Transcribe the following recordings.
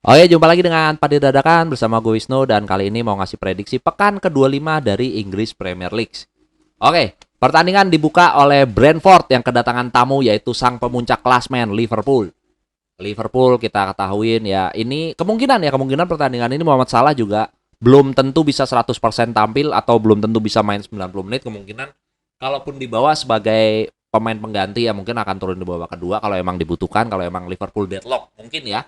Oke, jumpa lagi dengan Padi Dadakan bersama gue Wisnu dan kali ini mau ngasih prediksi pekan ke-25 dari Inggris Premier League. Oke, pertandingan dibuka oleh Brentford yang kedatangan tamu yaitu sang pemuncak klasmen Liverpool. Liverpool kita ketahuin ya, ini kemungkinan pertandingan ini Muhammad Salah juga belum tentu bisa 100% tampil atau belum tentu bisa main 90 menit. Kemungkinan kalaupun dibawa sebagai pemain pengganti ya mungkin akan turun di babak kedua kalau emang dibutuhkan, kalau emang Liverpool deadlock mungkin ya.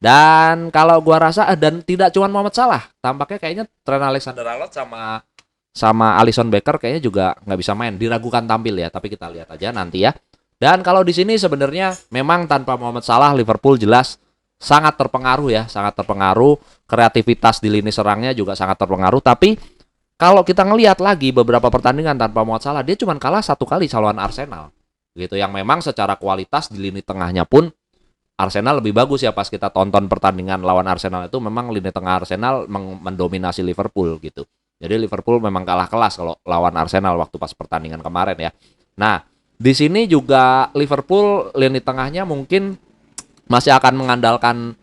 Dan kalau gua rasa dan tidak cuma Muhammad Salah, tampaknya kayaknya Trent Alexander-Arnold sama sama Alisson Becker kayaknya juga nggak bisa main, diragukan tampil ya, tapi kita lihat aja nanti ya. Dan kalau di sini sebenarnya memang tanpa Muhammad Salah Liverpool jelas sangat terpengaruh ya, sangat terpengaruh, kreativitas di lini serangnya juga sangat terpengaruh, tapi kalau kita ngelihat lagi beberapa pertandingan tanpa Muhammad Salah, dia cuma kalah satu kali lawan Arsenal. Gitu yang memang secara kualitas di lini tengahnya pun Arsenal lebih bagus ya pas kita tonton pertandingan lawan Arsenal itu memang lini tengah Arsenal mendominasi Liverpool gitu. Jadi Liverpool memang kalah kelas kalau lawan Arsenal waktu pas pertandingan kemarin ya. Nah, di sini juga Liverpool lini tengahnya mungkin masih akan mengandalkan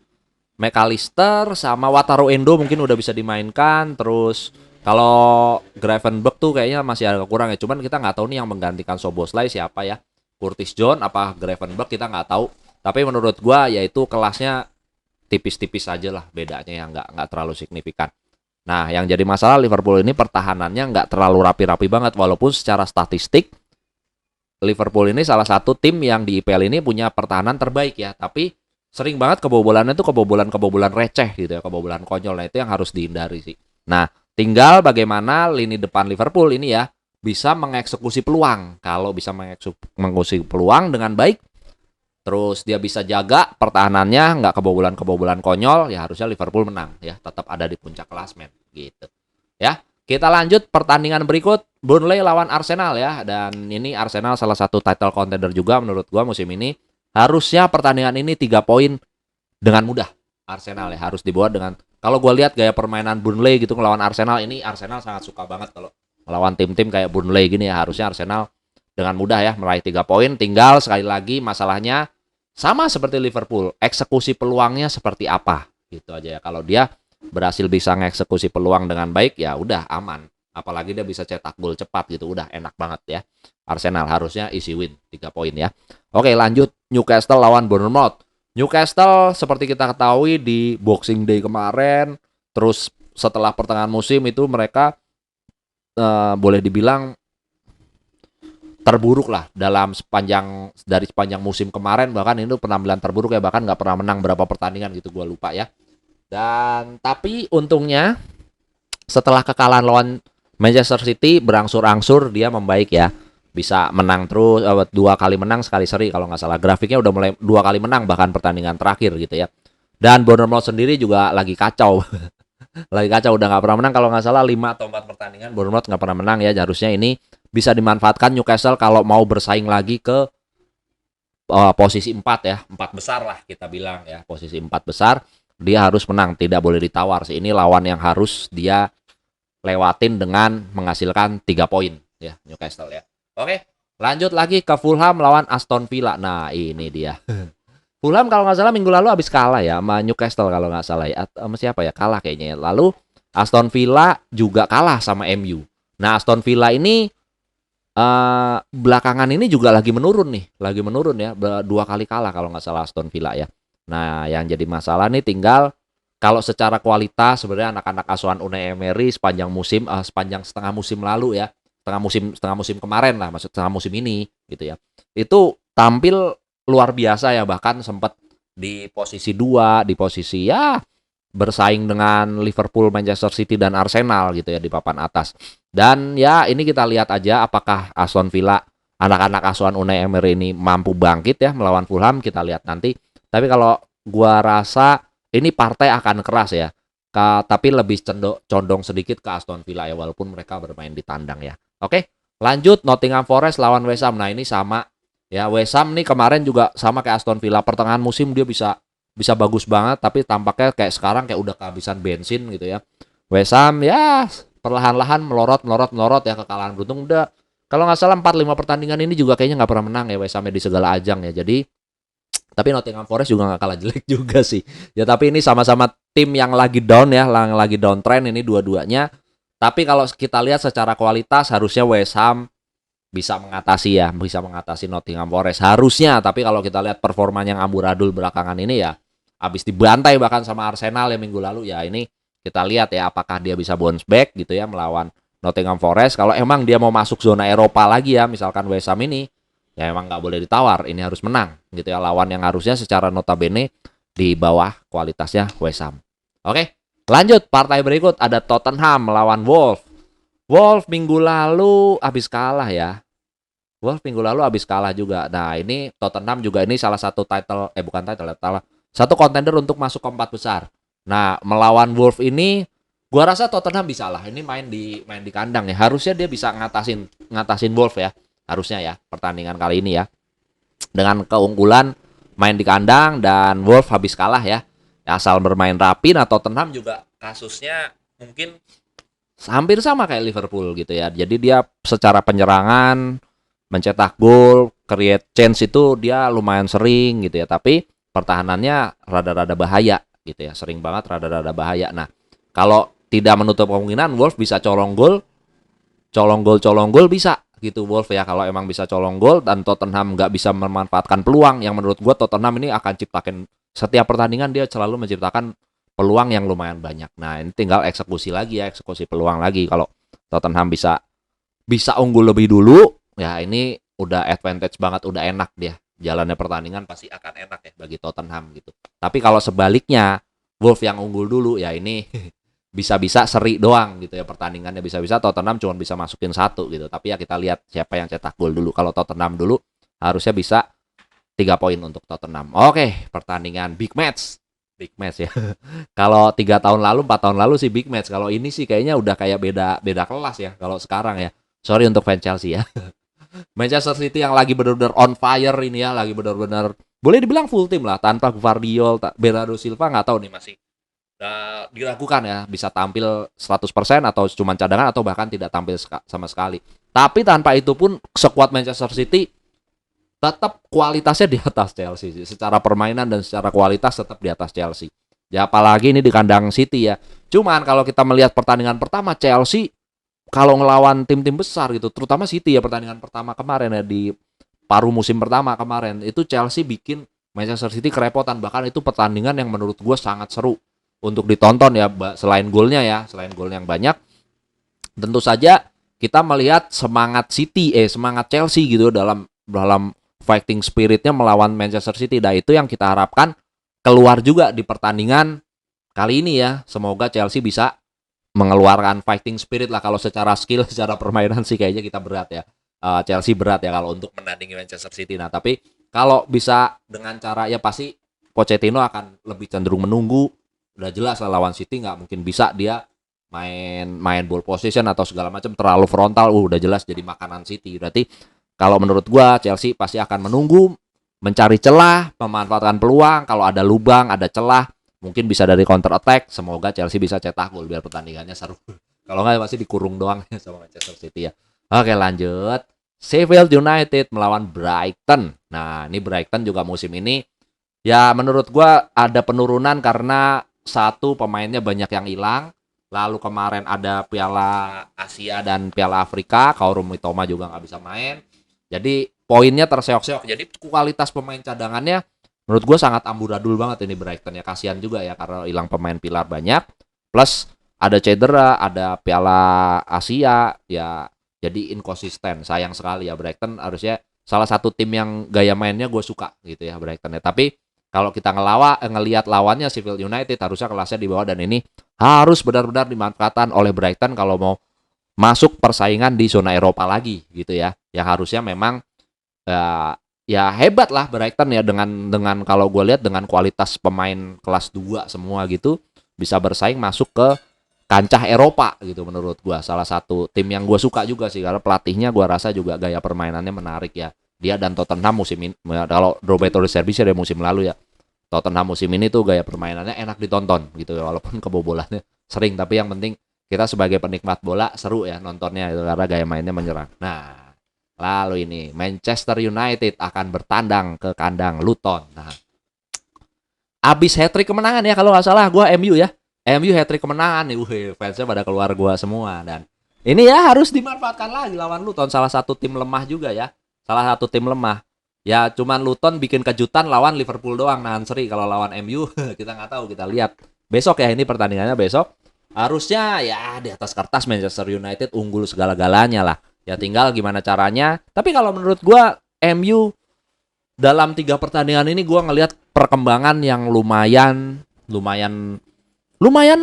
McAllister sama Wataru Endo mungkin udah bisa dimainkan. Terus kalau Gravenberch tuh kayaknya masih agak kurang ya. Cuman kita nggak tahu nih yang menggantikan Soboslai siapa ya. Curtis Jones apa Gravenberch kita nggak tahu. Tapi menurut gua yaitu kelasnya tipis-tipis aja lah bedanya yang nggak terlalu signifikan. Nah, yang jadi masalah Liverpool ini pertahanannya nggak terlalu rapi-rapi banget walaupun secara statistik Liverpool ini salah satu tim yang di IPL ini punya pertahanan terbaik ya, tapi sering banget kebobolannya tuh kebobolan-kebobolan receh gitu ya, kebobolan konyol. Nah, itu yang harus dihindari sih. Nah, tinggal bagaimana lini depan Liverpool ini ya bisa mengeksekusi peluang. Kalau bisa mengeksekusi peluang dengan baik, terus dia bisa jaga pertahanannya nggak kebobolan-kebobolan konyol, ya harusnya Liverpool menang ya, tetap ada di puncak klasmen gitu. Ya, kita lanjut pertandingan berikut Burnley lawan Arsenal ya, dan ini Arsenal salah satu title contender juga menurut gua musim ini. Harusnya pertandingan ini 3 poin dengan mudah. Arsenal ya harus dibawa dengan, kalau gua lihat gaya permainan Burnley gitu melawan Arsenal, ini Arsenal sangat suka banget kalau melawan tim-tim kayak Burnley gini ya, harusnya Arsenal dengan mudah ya meraih 3 poin. Tinggal sekali lagi masalahnya sama seperti Liverpool, eksekusi peluangnya seperti apa gitu aja ya. Kalau dia berhasil bisa mengeksekusi peluang dengan baik ya udah aman. Apalagi dia bisa cetak gol cepat gitu, udah enak banget ya. Arsenal harusnya easy win 3 poin ya. Oke, lanjut Newcastle lawan Bournemouth. Newcastle seperti kita ketahui di Boxing Day kemarin, terus setelah pertengahan musim itu mereka boleh dibilang terburuk lah dalam sepanjang musim kemarin, bahkan itu penampilan terburuk ya, bahkan nggak pernah menang berapa pertandingan gitu, gue lupa ya. Dan tapi untungnya setelah kekalahan lawan Manchester City berangsur-angsur dia membaik ya, bisa menang terus, 2 kali menang sekali seri kalau nggak salah, grafiknya udah mulai 2 kali menang bahkan pertandingan terakhir gitu ya. Dan Bournemouth sendiri juga lagi kacau. Lagi kacau, udah nggak pernah menang kalau nggak salah 5 atau 4 pertandingan Bournemouth nggak pernah menang ya. Harusnya ini bisa dimanfaatkan Newcastle kalau mau bersaing lagi ke posisi 4 ya, 4 besar lah kita bilang ya, posisi 4 besar dia harus menang, tidak boleh ditawar sih. Ini lawan yang harus dia lewatin dengan menghasilkan 3 poin ya Newcastle ya. Oke, lanjut lagi ke Fulham lawan Aston Villa. Nah, ini dia. Fulham kalau nggak salah minggu lalu habis kalah ya sama Newcastle kalau nggak salah ya. Sama siapa ya? Kalah kayaknya ya. Lalu Aston Villa juga kalah sama MU. Nah, Aston Villa ini belakangan ini juga lagi menurun nih. Lagi menurun ya. 2 kali kalah kalau nggak salah Aston Villa ya. Nah, yang jadi masalah nih tinggal kalau secara kualitas sebenarnya anak-anak asuhan Unai Emery sepanjang musim, sepanjang setengah musim lalu ya. Setengah musim kemarin lah, maksud setengah musim ini gitu ya. Itu tampil luar biasa ya, bahkan sempat di posisi 2, di posisi ya bersaing dengan Liverpool, Manchester City dan Arsenal gitu ya di papan atas. Dan ya ini kita lihat aja apakah Aston Villa, anak-anak asuhan Unai Emery ini mampu bangkit ya melawan Fulham, kita lihat nanti. Tapi kalau gua rasa ini partai akan keras ya. Tapi lebih condong sedikit ke Aston Villa ya walaupun mereka bermain di tandang ya. Oke, lanjut Nottingham Forest lawan West Ham. Nah, ini sama ya, West Ham nih kemarin juga sama kayak Aston Villa, pertengahan musim dia bisa bisa bagus banget tapi tampaknya kayak sekarang kayak udah kehabisan bensin gitu ya. West Ham ya perlahan-lahan melorot ya, kekalahan beruntung udah, kalau nggak salah 4-5 pertandingan ini juga kayaknya nggak pernah menang ya West Ham di segala ajang ya. Jadi Tapi Nottingham Forest juga nggak kalah jelek juga sih. Ya tapi ini sama-sama tim yang lagi down ya, yang lagi downtrend ini dua-duanya. Tapi kalau kita lihat secara kualitas harusnya West Ham bisa mengatasi ya, bisa mengatasi Nottingham Forest harusnya. Tapi kalau kita lihat performanya yang amburadul belakangan ini ya, habis dibantai bahkan sama Arsenal ya minggu lalu ya, ini kita lihat ya apakah dia bisa bounce back gitu ya melawan Nottingham Forest. Kalau emang dia mau masuk zona Eropa lagi ya, misalkan West Ham ini, ya emang nggak boleh ditawar, ini harus menang gitu ya, lawan yang harusnya secara notabene di bawah kualitasnya West Ham. Oke, lanjut partai berikut ada Tottenham melawan Wolves. Wolves minggu lalu habis kalah ya. Wolves minggu lalu habis kalah juga. Nah, ini Tottenham juga ini salah satu title, bukan title, satu contender untuk masuk ke 4 besar. Nah, melawan Wolves ini gua rasa Tottenham bisa lah. Ini main di kandang ya. Harusnya dia bisa ngatasin Wolves ya. Harusnya ya pertandingan kali ini ya. Dengan keunggulan main di kandang dan Wolves habis kalah ya. Asal bermain rapi, nah Tottenham juga kasusnya mungkin hampir sama kayak Liverpool gitu ya. Jadi dia secara penyerangan, mencetak gol, create chance itu dia lumayan sering gitu ya. Tapi pertahanannya rada-rada bahaya gitu ya. Sering banget rada-rada bahaya. Nah, kalau tidak menutup kemungkinan Wolves bisa colong gol bisa gitu Wolves ya. Kalau emang bisa colong gol dan Tottenham nggak bisa memanfaatkan peluang, yang menurut gue Tottenham ini akan ciptakan setiap pertandingan dia selalu menciptakan peluang yang lumayan banyak. Nah, ini tinggal eksekusi lagi ya, eksekusi peluang lagi. Kalau Tottenham bisa unggul lebih dulu, ya ini udah advantage banget, udah enak dia. Jalannya pertandingan pasti akan enak ya bagi Tottenham gitu. Tapi kalau sebaliknya, Wolves yang unggul dulu, ya ini bisa-bisa seri doang gitu ya pertandingannya, bisa-bisa Tottenham cuma bisa masukin 1 gitu. Tapi ya kita lihat siapa yang cetak gol dulu. Kalau Tottenham dulu harusnya bisa 3 poin untuk Tottenham. Oke, pertandingan big match. Big match ya. Kalau 3 tahun lalu, 4 tahun lalu sih big match. Kalau ini sih kayaknya udah kayak beda kelas ya kalau sekarang ya. Sorry untuk fans Chelsea ya. Manchester City yang lagi benar-benar on fire ini ya, lagi benar-benar boleh dibilang full tim lah, tanpa Gvardiol, Bernardo Silva nggak tahu nih masih diragukan ya bisa tampil 100% atau cuma cadangan atau bahkan tidak tampil sama sekali. Tapi tanpa itu pun sekuat Manchester City tetap kualitasnya di atas Chelsea sih. Secara permainan dan secara kualitas tetap di atas Chelsea. Ya apalagi ini di kandang City ya. Cuman kalau kita melihat pertandingan pertama Chelsea kalau ngelawan tim-tim besar gitu, terutama City ya pertandingan pertama kemarin ya di paruh musim pertama kemarin, itu Chelsea bikin Manchester City kerepotan. Bahkan itu pertandingan yang menurut gue sangat seru untuk ditonton ya, selain golnya ya, selain gol yang banyak. Tentu saja kita melihat semangat Chelsea gitu dalam fighting spiritnya melawan Manchester City. Dan itu yang kita harapkan keluar juga di pertandingan kali ini ya. Semoga Chelsea bisa mengeluarkan fighting spirit lah. Kalau secara skill, secara permainan sih kayaknya kita berat ya. Chelsea berat ya kalau untuk menandingi Manchester City. Nah tapi kalau bisa dengan cara ya pasti Pochettino akan lebih cenderung menunggu. Udah jelas lah lawan City nggak mungkin bisa dia main ball position atau segala macam terlalu frontal. Udah jelas jadi makanan City. Berarti kalau menurut gua Chelsea pasti akan menunggu, mencari celah, memanfaatkan peluang. Kalau ada lubang, ada celah, mungkin bisa dari counter attack. Semoga Chelsea bisa cetak gol biar pertandingannya seru. Kalau nggak pasti dikurung doang ya sama Manchester City ya. Oke lanjut. Sheffield United melawan Brighton. Nah ini Brighton juga musim ini ya menurut gua ada penurunan karena satu pemainnya banyak yang hilang. Lalu kemarin ada Piala Asia dan Piala Afrika, Kaoru Mitoma juga nggak bisa main. Jadi poinnya terseok-seok. Jadi kualitas pemain cadangannya menurut gue sangat amburadul banget ini Brighton ya. Kasihan juga ya karena hilang pemain pilar banyak. Plus ada cedera, ada Piala Asia ya. Jadi inkonsisten. Sayang sekali ya Brighton harusnya salah satu tim yang gaya mainnya gue suka gitu ya Brighton ya. Tapi kalau kita ngelihat lawannya Sheffield United harusnya kelasnya di bawah dan ini harus benar-benar dimanfaatkan oleh Brighton kalau mau masuk persaingan di zona Eropa lagi gitu ya. Yang harusnya memang ya hebat lah Brighton ya dengan kalau gue lihat dengan kualitas pemain kelas 2 semua gitu bisa bersaing masuk ke kancah Eropa gitu menurut gue. Salah satu tim yang gue suka juga sih karena pelatihnya gue rasa juga gaya permainannya menarik ya. Dia dan Tottenham musim ini, kalau Roberto De Zerbi dari musim lalu ya, Tottenham musim ini tuh gaya permainannya enak ditonton gitu ya, walaupun kebobolannya sering, tapi yang penting kita sebagai penikmat bola seru ya nontonnya itu karena gaya mainnya menyerang. Nah, Lalu ini Manchester United akan bertandang ke kandang Luton. Nah, abis hat-trick kemenangan ya kalau nggak salah, gue MU ya. MU hat-trick kemenangan nih, fansnya pada keluar gua semua. Dan ini ya harus dimanfaatkan lagi lawan Luton, salah satu tim lemah juga ya. Salah satu tim lemah. Ya cuman Luton bikin kejutan lawan Liverpool doang nahan seri. Kalau lawan MU kita nggak tahu, kita lihat. Besok ya, ini pertandingannya besok. Harusnya ya di atas kertas Manchester United unggul segala-galanya lah. Ya tinggal gimana caranya. Tapi kalau menurut gua MU dalam 3 pertandingan ini gua ngelihat perkembangan yang lumayan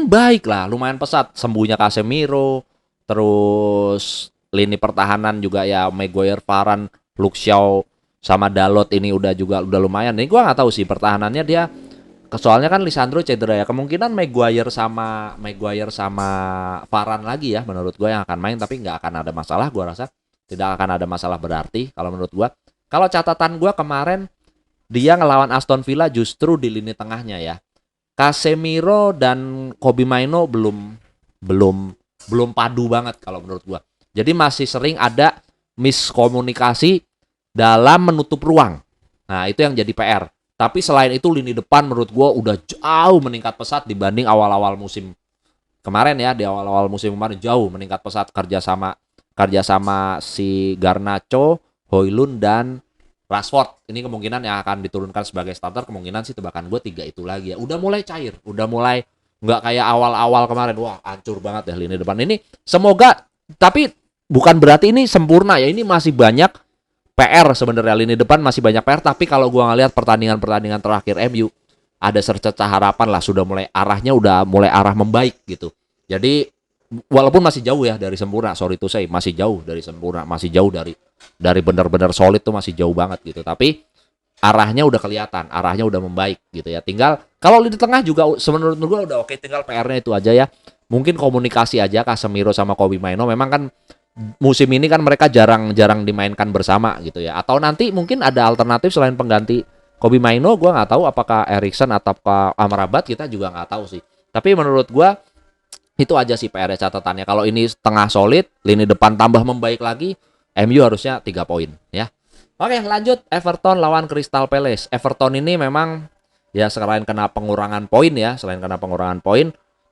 baik lah, lumayan pesat. Sembuhnya Casemiro, terus lini pertahanan juga ya Maguire, Varane, Luke Shaw sama Dalot ini udah lumayan. Ini gua nggak tahu sih pertahanannya dia, soalnya kan Lisandro cedera ya. Kemungkinan Maguire sama Varane lagi ya menurut gua yang akan main, tapi nggak akan ada masalah, gua rasa tidak akan ada masalah berarti kalau menurut gua. Kalau catatan gua kemarin dia ngelawan Aston Villa justru di lini tengahnya ya. Casemiro dan Kobbie Mainoo belum padu banget kalau menurut gua. Jadi masih sering ada miskomunikasi dalam menutup ruang. Nah, itu yang jadi PR. Tapi selain itu lini depan menurut gua udah jauh meningkat pesat dibanding awal-awal musim kemarin ya. Di awal-awal musim kemarin jauh meningkat pesat kerjasama si Garnacho, Højlund dan Rashford. Ini kemungkinan yang akan diturunkan sebagai starter, kemungkinan sih tebakan gue 3 itu lagi ya. Udah mulai cair, udah mulai nggak kayak awal-awal kemarin. Wah, hancur banget ya lini depan ini. Semoga, tapi bukan berarti ini sempurna ya. Ini masih banyak PR sebenarnya, lini depan masih banyak PR. Tapi kalau gue ngelihat pertandingan-pertandingan terakhir MU, ada secercah harapan lah. Udah mulai arah membaik gitu. Jadi walaupun masih jauh ya dari sempurna, sorry to say, masih jauh dari sempurna, masih jauh dari benar-benar solid tuh, masih jauh banget gitu. Tapi arahnya udah kelihatan, arahnya udah membaik gitu ya. Tinggal kalau di tengah juga menurut gue udah oke, tinggal PR-nya itu aja ya. Mungkin komunikasi aja Casemiro sama Kobbie Mainoo, memang kan musim ini kan mereka jarang dimainkan bersama gitu ya. Atau nanti mungkin ada alternatif selain pengganti Kobbie Mainoo, gue nggak tahu apakah Eriksen atau Amrabat, kita juga nggak tahu sih. Tapi menurut gue itu aja sih PR catatannya. Kalau ini tengah solid, lini depan tambah membaik lagi, MU harusnya 3 poin ya. Oke, lanjut Everton lawan Crystal Palace. Everton ini memang ya selain kena pengurangan poin ya,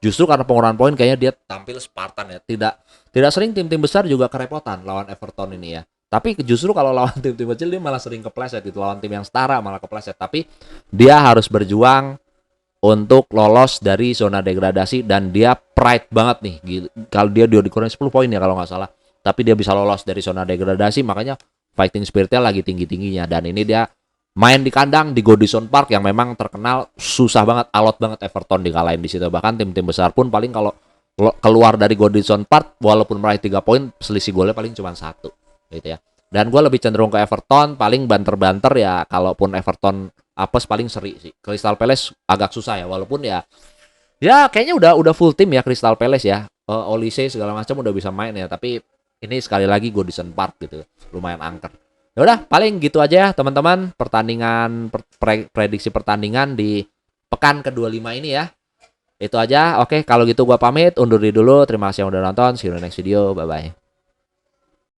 justru karena pengurangan poin kayaknya dia tampil Spartan ya. Tidak sering tim-tim besar juga kerepotan lawan Everton ini ya. Tapi justru kalau lawan tim-tim kecil dia malah sering kepleset gitu. Lawan tim yang setara malah kepleset. Tapi dia harus berjuang untuk lolos dari zona degradasi, dan dia pride banget nih. Kalau dia dikurangin 10 poin ya kalau nggak salah. Tapi dia bisa lolos dari zona degradasi, makanya fighting spiritnya lagi tinggi-tingginya. Dan ini dia main di kandang di Goodison Park yang memang terkenal susah banget, alot banget Everton dikalahin di situ. Bahkan tim-tim besar pun paling kalau keluar dari Goodison Park walaupun meraih 3 poin, selisih golnya paling cuma 1 gitu ya. Dan gue lebih cenderung ke Everton, paling banter-banter ya. Kalaupun Everton apes paling seri sih. Crystal Palace agak susah ya, walaupun ya kayaknya udah full tim ya Crystal Palace ya. Olise segala macam udah bisa main ya, tapi ini sekali lagi Goodison Park gitu, lumayan angker. Ya udah, paling gitu aja ya teman-teman, pertandingan prediksi pertandingan di pekan ke-25 ini ya. Itu aja. Oke, kalau gitu gua pamit undur diri dulu. Terima kasih yang udah nonton. See you in the next video. Bye bye.